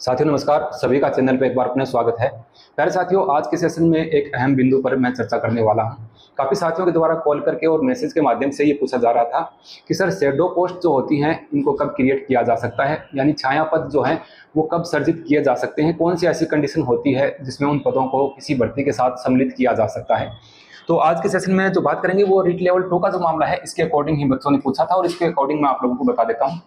साथियों नमस्कार, सभी का चैनल पे एक बार अपना स्वागत है। प्यारे साथियों, आज के सेशन में एक अहम बिंदु पर मैं चर्चा करने वाला हूं। काफ़ी साथियों के द्वारा कॉल करके और मैसेज के माध्यम से ये पूछा जा रहा था कि सर शैडो पोस्ट जो होती हैं इनको कब क्रिएट किया जा सकता है, यानी छाया पद जो हैं वो कब सर्जित किए जा सकते हैं, कौन सी ऐसी कंडीशन होती है जिसमें उन पदों को किसी भर्ती के साथ सम्मिलित किया जा सकता है। तो आज के सेशन में जो बात करेंगे वो रीट लेवल 2 का जो मामला है इसके अकॉर्डिंग ही बच्चों ने पूछा था और इसके अकॉर्डिंग मैं आप लोगों को बता देता हूँ।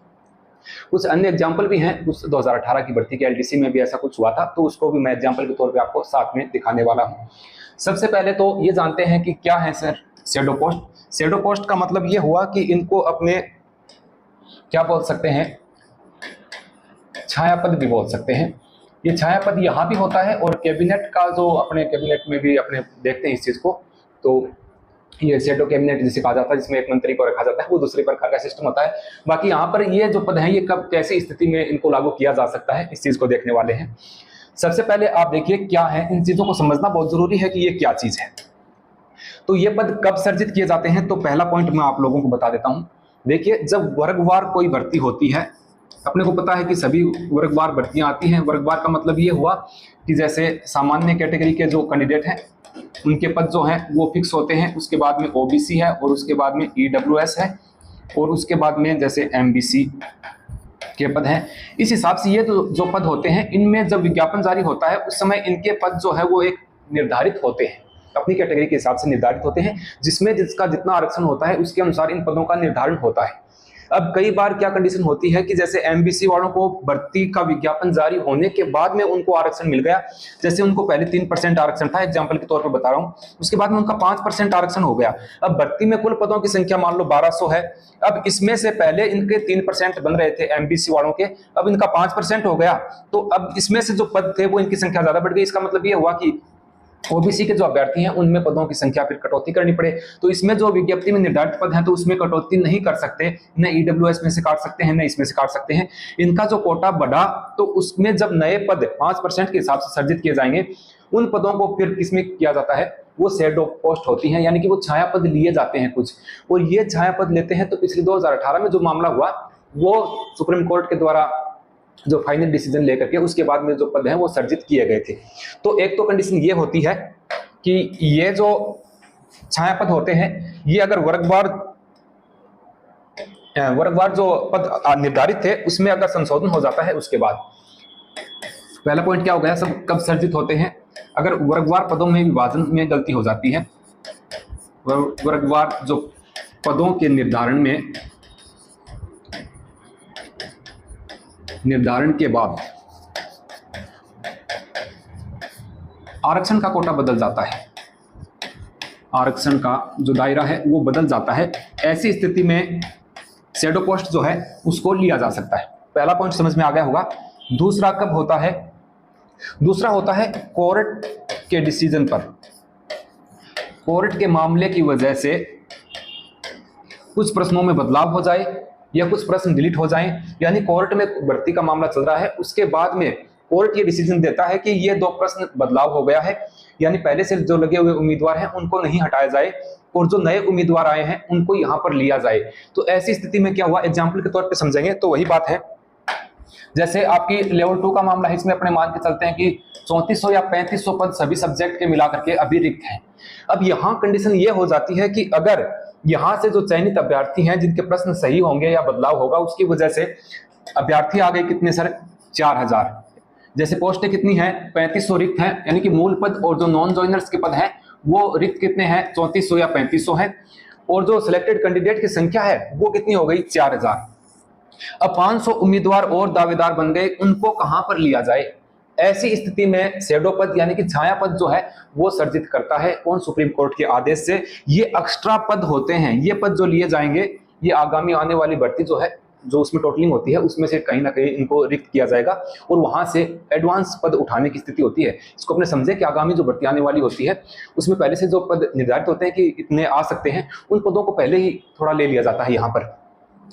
कुछ अन्य एग्जाम्पल भी हैं, कुछ 2018 की भर्ती के एलडीसी में भी ऐसा कुछ हुआ था, तो उसको भी मैं एग्जाम्पल के तौर पे आपको साथ में दिखाने वाला हूं। सबसे पहले तो ये जानते हैं कि क्या है sir shadow post. Shadow post का मतलब ये हुआ कि इनको अपने क्या बोल सकते हैं, छाया पद भी बोल सकते हैं। ये छाया पद यहाँ भी होता है और कैबिनेट का जो अपने कैबिनेट में भी अपने देखते हैं इस चीज को, तो ये शैडो कैबिनेट जिसे कहा जाता है, जिसमें एक मंत्री को रखा जाता है, वो दूसरे प्रकार का सिस्टम होता है। बाकी यहाँ पर ये जो पद हैं ये कब कैसी स्थिति में इनको लागू किया जा सकता है इस चीज को देखने वाले हैं। सबसे पहले आप देखिए क्या है, इन चीजों को समझना बहुत जरूरी है कि ये क्या चीज है। तो ये पद कब सर्जित किए जाते हैं, तो पहला पॉइंट मैं आप लोगों को बता देता हूँ। देखिए, जब वर्गवार कोई भर्ती होती है, अपने को पता है कि सभी वर्गवार भर्तियां आती हैं। वर्गवार का मतलब ये हुआ कि जैसे सामान्य कैटेगरी के जो कैंडिडेट हैं उनके पद जो हैं वो फिक्स होते हैं, उसके बाद में ओबीसी है और उसके बाद में ईडब्ल्यूएस है और उसके बाद में जैसे एमबीसी के पद हैं। इस हिसाब से ये जो पद होते हैं इनमें जब विज्ञापन जारी होता है उस समय इनके पद जो है वो एक निर्धारित होते हैं, अपनी कैटेगरी के हिसाब से निर्धारित होते हैं, जिसमें जिसका जितना आरक्षण होता है उसके अनुसार इन पदों का निर्धारण होता है। अब कई बार क्या कंडीशन होती है कि जैसे एमबीसी वालों को भर्ती का विज्ञापन जारी होने के बाद में उनको आरक्षण मिल गया, जैसे उनको पहले 3% आरक्षण था, एग्जांपल के तौर पर बता रहा हूं, उसके बाद में उनका 5% आरक्षण हो गया। अब भर्ती में कुल पदों की संख्या मान लो 1200 है। अब इसमें से पहले इनके 3% बन रहे थे एमबीसी वालों के, अब इनका 5% हो गया, तो अब इसमें से जो पद थे वो इनकी संख्या ज्यादा बढ़ गई। इसका मतलब ये हुआ कि ओबीसी के जो अभ्यर्थी हैं उनमें पदों की संख्या फिर कटौती करनी पड़े। तो इसमें जो विज्ञप्ति में निर्धारित पद हैं तो उसमें कटौती नहीं कर सकते, न ईडब्ल्यूएस में से काट सकते हैं न इसमें से काट सकते हैं। इनका जो कोटा बढ़ा तो उसमें जब नए पद 5% के हिसाब से सर्जित किए जाएंगे, उन पदों को फिर किसमें किया जाता है, वो शैडो पोस्ट होती हैं, यानी कि वो छाया पद लिए जाते हैं कुछ, और ये छाया पद लेते हैं। तो पिछले 2018 में जो मामला हुआ वो सुप्रीम कोर्ट के द्वारा जो फाइनल डिसीजन लेकर के उसके बाद में जो पद हैं वो सर्जित किए गए थे। तो एक तो कंडीशन ये होती है कि ये जो छाया पद होते हैं ये अगर वर्गवार जो पद निर्धारित थे उसमें अगर संशोधन हो जाता है, उसके बाद पहला पॉइंट क्या हो गया, सब कब सर्जित होते हैं, अगर वर्गवार पदों में विभाजन में गलती हो जाती है, वर्गवार जो पदों के निर्धारण के बाद आरक्षण का कोटा बदल जाता है, आरक्षण का जो दायरा है वो बदल जाता है, ऐसी स्थिति में शैडो पोस्ट जो है उसको लिया जा सकता है। पहला पॉइंट समझ में आ गया होगा। दूसरा कब होता है, दूसरा होता है कोर्ट के डिसीजन पर, कोर्ट के मामले की वजह से कुछ प्रश्नों में बदलाव हो जाए या कुछ प्रश्न डिलीट हो जाएं, यानी कोर्ट में भर्ती का मामला चल रहा है, उसके बाद में कोर्ट ये डिसीजन देता है कि ये 2 प्रश्न बदलाव हो गया है, यानी पहले से जो लगे हुए उम्मीदवार हैं उनको नहीं हटाया जाए और जो नए उम्मीदवार आए हैं उनको यहां पर लिया जाए। तो ऐसी स्थिति में क्या हुआ, एग्जाम्पल के तौर पर समझेंगे तो वही बात है, जैसे आपकी लेवल 2 का मामला है, इसमें अपने मान के चलते हैं कि 3400 या 3500 पद सभी सब्जेक्ट के मिलाकर के अभी रिक्त हैं। अब यहाँ कंडीशन ये हो जाती है कि अगर यहाँ से जो चयनित अभ्यर्थी हैं जिनके प्रश्न सही होंगे या बदलाव होगा, उसकी वजह से अभ्यर्थी आ गए कितने सर, 4000, जैसे पोस्टें कितनी हैं, 3500 रिक्त हैं, यानी कि मूल पद और जो नॉन ज्वाइनर्स के पद हैं वो रिक्त कितने हैं, 3400 या 3500 हैं, और जो सिलेक्टेड कैंडिडेट की संख्या है वो कितनी हो गई, 4000। अब 500 उम्मीदवार और दावेदार बन गए, उनको कहां पर लिया जाए, ऐसी स्थिति में शैडो पद यानी कि छाया पद जो है वो सर्जित करता है कौन, सुप्रीम कोर्ट के आदेश से। ये एक्स्ट्रा पद होते हैं, ये पद जो लिए जाएंगे ये आगामी आने वाली भर्ती जो है, जो उसमें टोटलिंग होती है उसमें से कहीं ना कहीं इनको रिक्त किया जाएगा और वहां से एडवांस पद उठाने की स्थिति होती है। इसको अपने समझे कि आगामी जो भर्ती आने वाली होती है उसमें पहले से जो पद निर्धारित होते हैं कि इतने आ सकते हैं, उन पदों को पहले ही थोड़ा ले लिया जाता है यहाँ पर।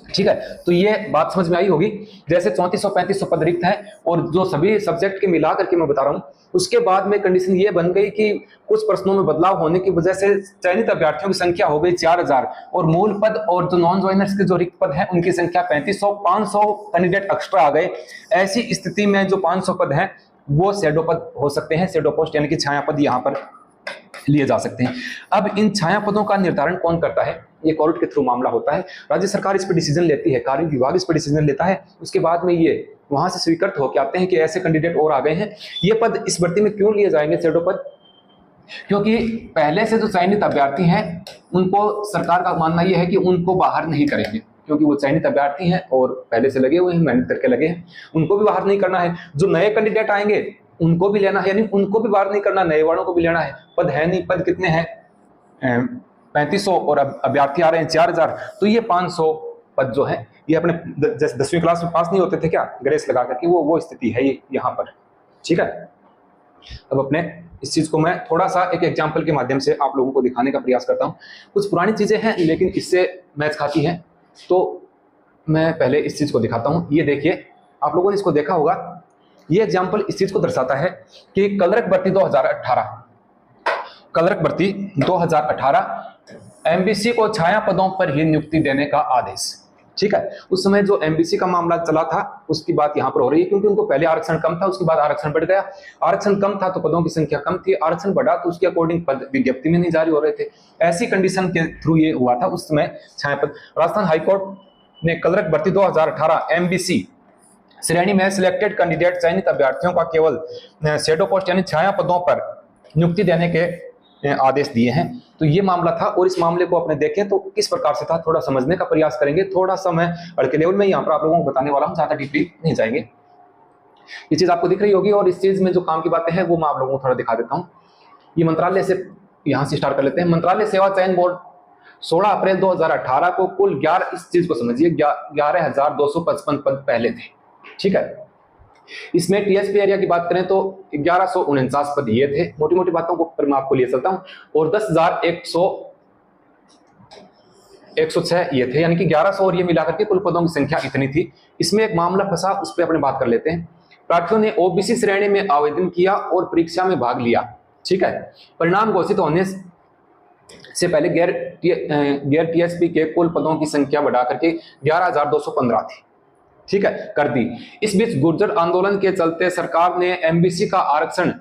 ठीक है, तो ये बात समझ में आई होगी। जैसे 3435 पद रिक्त है और जो सभी सब्जेक्ट के मिला करके मैं बता रहा हूं, उसके बाद में कंडीशन ये बन गई कि कुछ प्रश्नों में बदलाव होने की वजह से चयनित अभ्यर्थियों की संख्या हो गई 4000 और मूल पद और जो नॉन ज्वाइनर्स के जो रिक्त पद है उनकी संख्या 3500, 500 कैंडिडेट एक्स्ट्रा आ गए। ऐसी स्थिति में जो 500 पद है वो शैडो पद हो सकते हैं, शैडो पोस्ट यानी कि छाया पद यहाँ पर लिए जा सकते हैं। अब इन छाया पदों का निर्धारण कौन करता है? ये कोर्ट के थ्रू मामला होता है, राज्य सरकार इस पर डिसीजन लेती है, कार्य विभाग इस पर डिसीजन लेता है, उसके बाद में ये वहां से स्वीकृत होकर आते हैं कि ऐसे कैंडिडेट और आ गए हैं, ये पद इस भर्ती में क्यों लिए जाएंगे शैडो पद? क्योंकि पहले से जो चयनित अभ्यर्थी हैं उनको सरकार का मानना यह है कि उनको बाहर नहीं करेंगे, क्योंकि वो चयनित अभ्यर्थी हैं और पहले से लगे हुए हैं, मेहनत करके लगे हैं, उनको भी बाहर नहीं करना है। जो नए कैंडिडेट आएंगे उनको भी लेना है, यानी उनको भी बाहर नहीं करना, नए वालों को भी लेना है। पद है नहीं, पद कितने हैं? 3500 और अभ्यर्थी आ रहे हैं 4000, तो ये 500 पद जो है ये अपने जैसे 10वीं क्लास में पास नहीं होते थे क्या ग्रेस लगा करके, वो स्थिति है ये यहाँ पर। ठीक है, अब अपने इस चीज को मैं थोड़ा सा एक एग्जाम्पल के माध्यम से आप लोगों को दिखाने का प्रयास करता हूँ। कुछ पुरानी चीजें हैं लेकिन इससे मैच खाती हैं, तो मैं पहले इस चीज को दिखाता हूँ। ये देखिए, आप लोगों ने इसको देखा होगा, ये एग्जाम्पल इस चीज को दर्शाता है कि कलरक भर्ती 2018, कलरक भर्ती 2018 एमबीसी को छाया पदों पर ही नियुक्ति देने का आदेश। ठीक है, उस समय जो एमबीसी का मामला चला था उसकी बात यहाँ पर हो रही है, क्योंकि उनको पहले आरक्षण कम था, उसके बाद आरक्षण बढ़ गया। आरक्षण कम था तो पदों की संख्या कम थी, आरक्षण बढ़ा तो उसके अकॉर्डिंग पद विज्ञप्ति में नहीं जारी हो रहे थे। ऐसी कंडीशन के थ्रू ये हुआ था उस समय छाया पद। राजस्थान हाईकोर्ट ने कलरक भर्ती 2018 एमबीसी श्रेणी में सिलेक्टेड कैंडिडेट चयनित अभ्यर्थियों का केवल शैडो पोस्ट यानी छाया पदों पर नियुक्ति देने के आदेश दिए हैं। तो ये मामला था और इस मामले को अपने देखें तो किस प्रकार से था, थोड़ा समझने का प्रयास करेंगे। थोड़ा सा मैं हल्के लेवल में यहाँ पर आप लोगों को बताने वाला हूँ, ज्यादा डीपली नहीं जाएंगे। ये चीज आपको दिख रही होगी और इस चीज में जो काम की बातें हैं वो मैं आप लोगों को थोड़ा दिखा देता हूँ। ये मंत्रालय से यहाँ से स्टार्ट कर लेते हैं। मंत्रालय सेवा चयन बोर्ड 16 अप्रैल 2018 को कुल 11, इस चीज को समझिए, 11,255 पद पहले थे। ठीक है, इसमें टीएसपी एरिया की बात करें तो 1149 पद ये थे, मोटी मोटी बातों को पर मैं आपको ले चलता हूं, और 10,106 ये थे, यानी कि 1100 और ये मिलाकर के कुल पदों की संख्या इतनी थी। इसमें एक मामला फंसा, उस पर अपने बात कर लेते हैं। प्रार्थियों ने ओबीसी श्रेणी में आवेदन किया और परीक्षा में भाग लिया। ठीक है, परिणाम घोषित होने से पहले गैर टीएसपी के कुल पदों की संख्या बढ़ा करके 11,215 थी। ठीक है, कर दी। इस बीच गुर्जर आंदोलन के चलते सरकार ने एमबीसी का आरक्षण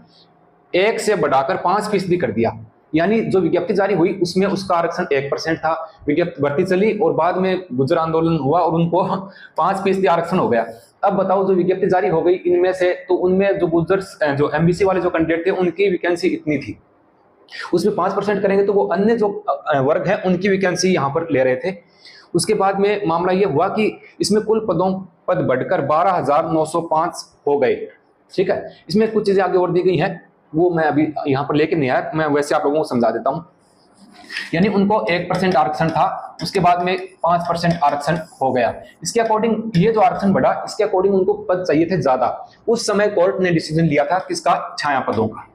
1 से बढ़ाकर 5% कर दिया, यानी जो विज्ञप्ति जारी हुई उसमें उसका आरक्षण 1% था। विज्ञप्ति भर्ती चली और बाद में गुर्जर आंदोलन हुआ और उनको 5% आरक्षण हो गया। अब बताओ, जो विज्ञप्ति जारी हो गई इनमें से, तो उनमें जो गुर्जर जो एमबीसी वाले जो कैंडिडेट थे उनकी वैकेंसी इतनी थी, उसमें 5% करेंगे तो वो अन्य जो वर्ग है उनकी वैकेंसी यहाँ पर ले रहे थे। उसके बाद में मामला ये हुआ कि इसमें कुल पद बढ़कर 12,905 हो गए। ठीक है, इसमें कुछ चीजें आगे और दी गई हैं, वो मैं अभी यहाँ पर लेके नहीं आया, मैं वैसे आप लोगों को समझा देता हूँ। यानी उनको 1% आरक्षण था, उसके बाद में 5% आरक्षण हो गया। इसके अकॉर्डिंग ये जो आरक्षण बढ़ा, इसके अकॉर्डिंग उनको पद चाहिए थे ज्यादा। उस समय कोर्ट ने डिसीजन लिया था किसका? छाया पदों का।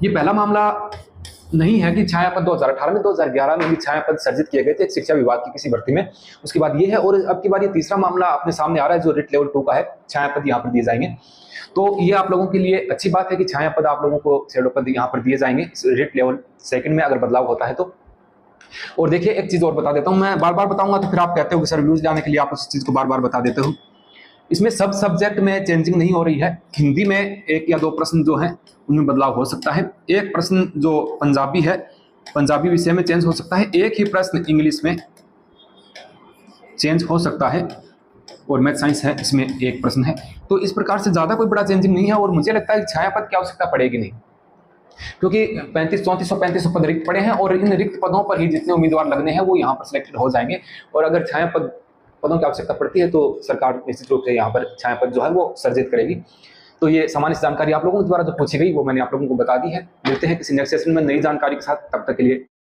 ये पहला मामला नहीं है कि छाया पद 2018 में, 2011 में भी छाया पद सर्जित किए गए थे एक शिक्षा विभाग की किसी भर्ती में। उसके बाद ये है, और अब की बार ये तीसरा मामला अपने सामने आ रहा है जो रिट लेवल 2 का है, छाया पद यहाँ पर दिए जाएंगे। तो ये आप लोगों के लिए अच्छी बात है कि छाया पद आप लोगों को शैडो पद यहाँ पर दिए जाएंगे रिट लेवल 2 में, अगर बदलाव होता है तो। और देखिए, एक चीज और बता देता हूँ, मैं बार बार बताऊंगा तो फिर आप कहते हो कि सर व्यूज जाने के लिए आप उस चीज को बार बार बता देते हो। इसमें सब सब्जेक्ट में चेंजिंग नहीं हो रही है। हिंदी में 1 या 2 प्रश्न जो है उनमें बदलाव हो सकता है। एक प्रश्न जो पंजाबी है, पंजाबी विषय में चेंज हो सकता है। एक ही प्रश्न इंग्लिश में चेंज हो सकता है, और मैथ साइंस है इसमें 1 प्रश्न है। तो इस प्रकार से ज्यादा कोई बड़ा चेंजिंग नहीं है, और मुझे लगता है छाया पद की आवश्यकता पड़ेगी नहीं, क्योंकि 3400 पद रिक्त पड़े हैं और इन रिक्त पदों पर ही जितने उम्मीदवार लगने हैं वो यहाँ पर सिलेक्टेड हो जाएंगे। और अगर छाया पदों की आवश्यकता पड़ती है तो सरकार निश्चित रूप से यहाँ पर छाया पद जो है वो सर्जित करेगी। तो ये सामान्य जानकारी आप लोगों के द्वारा जो पूछी गई वो मैंने आप लोगों को बता दी है। मिलते हैं किसी नेक्स्ट सेशन में नई जानकारी के साथ, तब तक के लिए